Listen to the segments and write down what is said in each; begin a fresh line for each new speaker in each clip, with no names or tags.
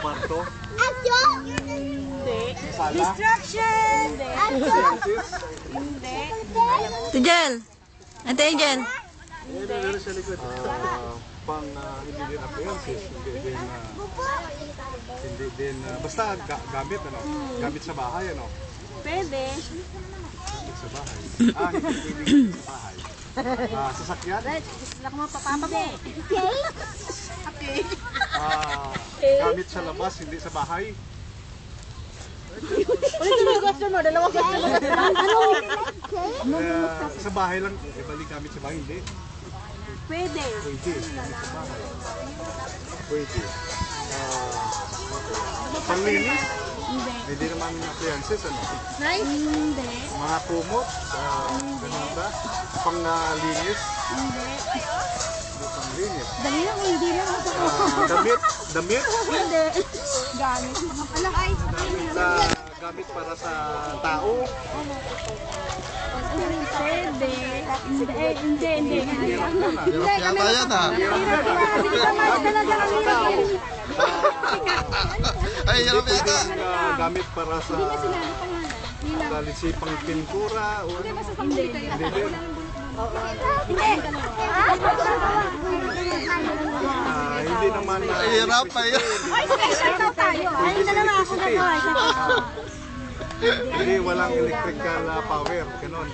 Kwarto?
Hindi.
Sala?
Distraction!
Sciences?
Hindi.
Tijel. Ate Angel.
Pang hindi din appliances, hindi din basta gamit ano, gamit sa bahay ano.
Pwede.
Gamit sa bahay. Hindi sa bahay. Sasakyan?
Gusto ko mapapapa mo. Okay.
Gamit sa labas, hindi sa bahay.
Ulit yung question mo, dalawang question mo.
Sa bahay lang, balik gamit sa bahay, hindi.
Pwede.
Pwede, gamit sa bahay. Pwede. Panglinis?
Hindi.
Hindi naman appliances, ano?
Hindi.
Mga kumot, ganun ba? Panglinis?
Hindi.
Panglinis.
Dali lang, hindi lang.
Damit?
Hindi. Gamit. Alam ay.
Gamit para sa tao?
Pwede. Hindi.
Yata yan ha. Ay, hirap yata.
Gamit para sa pang pintura?
Hindi.
Hindi naman.
Ay, hirap pa yun.
Ay, special daw tayo. Ay, na naman ako gagawa.
Hindi, walang electrical power. Ganon.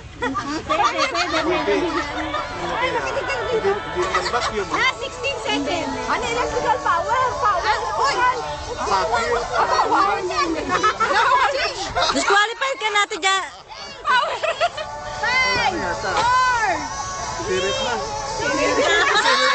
Pwede.
Hindi naman vacuum.
16 seconds. Ano electrical power? Uy!
Vacuum.
Disqualified ka natin dyan.
Power! 5! 4!
Spirit na.